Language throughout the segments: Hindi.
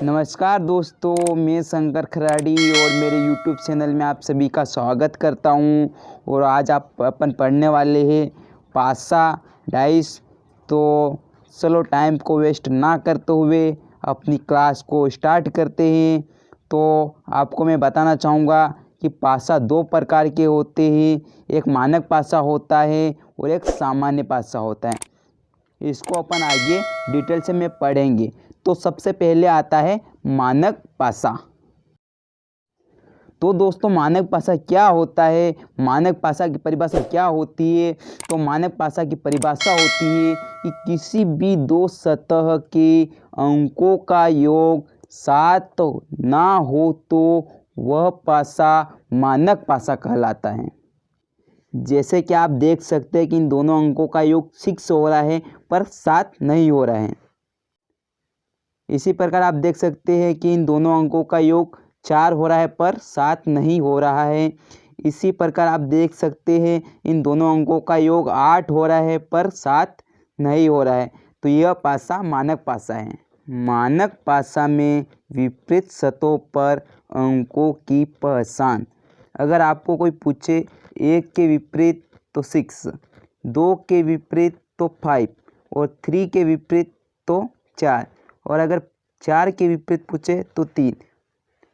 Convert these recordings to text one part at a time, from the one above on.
नमस्कार दोस्तों, मैं शंकर खराड़ी और मेरे YouTube चैनल में आप सभी का स्वागत करता हूं। और आज आप अपन पढ़ने वाले हैं पासा डाइस। तो चलो टाइम को वेस्ट ना करते हुए अपनी क्लास को स्टार्ट करते हैं। तो आपको मैं बताना चाहूँगा कि पासा दो प्रकार के होते हैं, एक मानक पासा होता है और एक सामान्य पासा होता है। इसको अपन आगे डिटेल से में पढ़ेंगे। तो सबसे पहले आता है मानक पासा। तो दोस्तों मानक पासा क्या होता है, मानक पासा की परिभाषा क्या होती है? तो मानक पासा की परिभाषा होती है कि किसी भी दो सतह के अंकों का योग 7 ना हो तो वह पासा मानक पासा कहलाता है। जैसे कि आप देख सकते हैं कि इन दोनों अंकों का योग 6 हो रहा है पर 7 नहीं हो रहा है। इसी प्रकार आप देख सकते हैं कि इन दोनों अंकों का योग 4 हो रहा है पर 7 नहीं हो रहा है। इसी प्रकार आप देख सकते हैं इन दोनों अंकों का योग 8 हो रहा है पर 7 नहीं हो रहा है। तो यह पासा मानक पासा है। मानक पासा में विपरीत सतहों पर अंकों की पहचान। अगर आपको कोई पूछे 1 के विपरीत तो 6, 2 के विपरीत तो 5 और 3 के विपरीत तो 4, और अगर 4 के विपरीत पूछे तो 3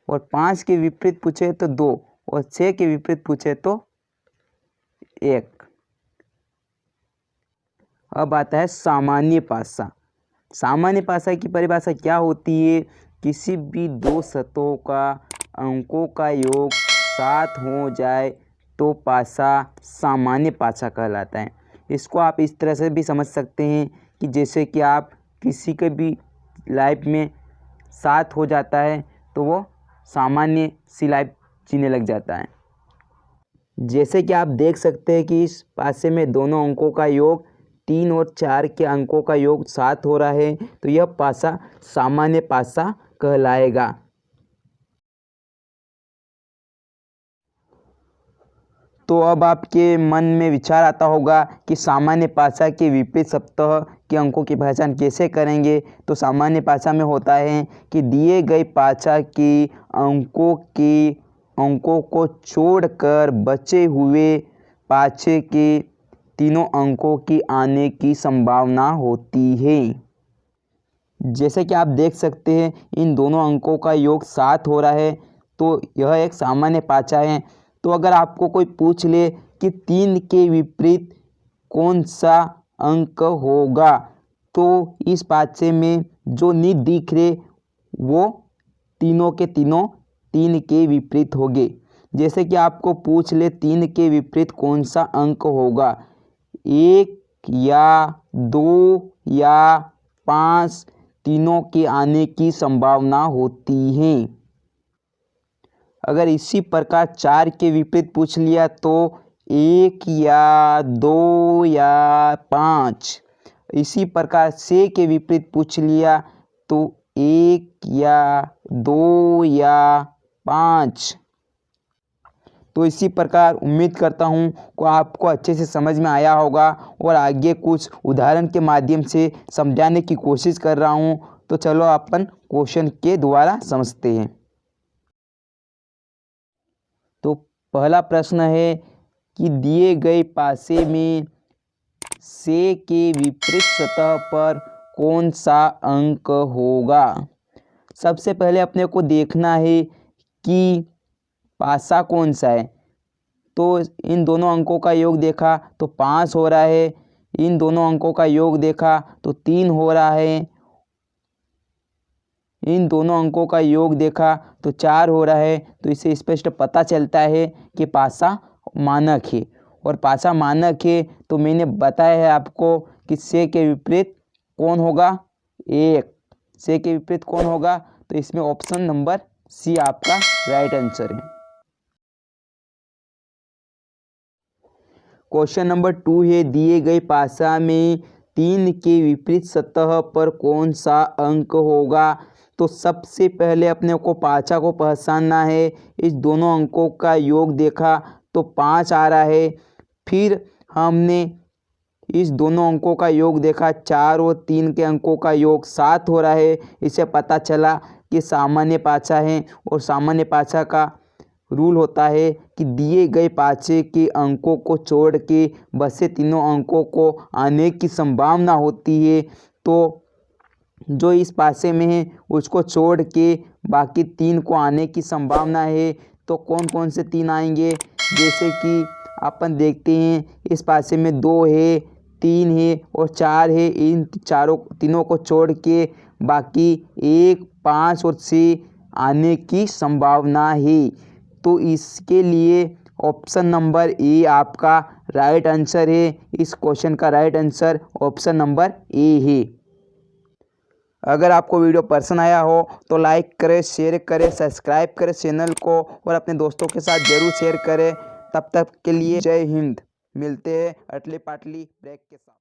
और 5 के विपरीत पूछे तो 2 और 6 के विपरीत पूछे तो 1। अब आता है सामान्य पासा। सामान्य पासा की परिभाषा क्या होती है? किसी भी दो सतहों का अंकों का योग 7 हो जाए तो पासा सामान्य पासा कहलाता है। इसको आप इस तरह से भी समझ सकते हैं कि जैसे कि आप किसी के भी लाइफ में 7 हो जाता है तो वो सामान्य सी लाइफ जीने लग जाता है। जैसे कि आप देख सकते हैं कि इस पासे में दोनों अंकों का योग 3 और 4 के अंकों का योग 7 हो रहा है, तो यह पासा सामान्य पासा कहलाएगा। तो अब आपके मन में विचार आता होगा कि सामान्य पासा के विपरीत सतह के अंकों की पहचान कैसे करेंगे? तो सामान्य पासा में होता है कि दिए गए पासा के अंकों को छोड़कर बचे हुए पासे के तीनों अंकों की आने की संभावना होती है। जैसे कि आप देख सकते हैं इन दोनों अंकों का योग 7 हो रहा है, तो यह एक सामान्य पासा है। तो अगर आपको कोई पूछ ले कि 3 के विपरीत कौन सा अंक होगा, तो इस पासे में जो नहीं दिख रहे वो तीनों के तीनों 3 के विपरीत होंगे। जैसे कि आपको पूछ ले 3 के विपरीत कौन सा अंक होगा, 1 या 2 या 5, तीनों के आने की संभावना होती है। अगर इसी प्रकार 4 के विपरीत पूछ लिया तो 1 या 2 या 5। इसी प्रकार 6 के विपरीत पूछ लिया तो 1 या 2 या 5। तो इसी प्रकार उम्मीद करता हूँ कि आपको अच्छे से समझ में आया होगा और आगे कुछ उदाहरण के माध्यम से समझाने की कोशिश कर रहा हूँ। तो चलो अपन क्वेश्चन के द्वारा समझते हैं। तो पहला प्रश्न है कि दिए गए पासे में से के विपरीत सतह पर कौन सा अंक होगा? सबसे पहले अपने को देखना है कि पासा कौन सा है। तो इन दोनों अंकों का योग देखा तो 5 हो रहा है, इन दोनों अंकों का योग देखा तो 3 हो रहा है, इन दोनों अंकों का योग देखा तो 4 हो रहा है। तो इससे स्पष्ट पता चलता है कि पासा मानक है। और पासा मानक है तो मैंने बताया है आपको कि से के विपरीत कौन होगा? 1। से के विपरीत कौन होगा? तो इसमें ऑप्शन नंबर सी आपका राइट आंसर है। क्वेश्चन नंबर 2 है, दिए गए पासा में 3 के विपरीत सतह पर कौन सा अंक होगा? तो सबसे पहले अपने को पासा को पहचानना है। इस दोनों अंकों का योग देखा तो 5 आ रहा है, फिर हमने इस दोनों अंकों का योग देखा 4 और 3 के अंकों का योग 7 हो रहा है। इससे पता चला के सामान्य पाछा हैं और सामान्य पाछा का रूल होता है कि दिए गए पाछे के अंकों को छोड़ के बचे तीनों अंकों को आने की संभावना होती है। तो जो इस पासे में है उसको छोड़ के बाकी 3 को आने की संभावना है। तो कौन कौन से 3 आएंगे, जैसे कि अपन देखते हैं इस पासे में 2 है, 3 है और 4 है। इन तीनों को छोड़ के बाकी 1, 5 और 6 आने की संभावना है। तो इसके लिए ऑप्शन नंबर ए आपका राइट आंसर है। इस क्वेश्चन का right answer option number A है। अगर आपको वीडियो पसंद आया हो तो लाइक करें, शेयर करें, सब्सक्राइब करें चैनल को और अपने दोस्तों के साथ ज़रूर शेयर करें। तब तक के लिए जय हिंद। मिलते हैं अटली पाटली ब्रेक के साथ।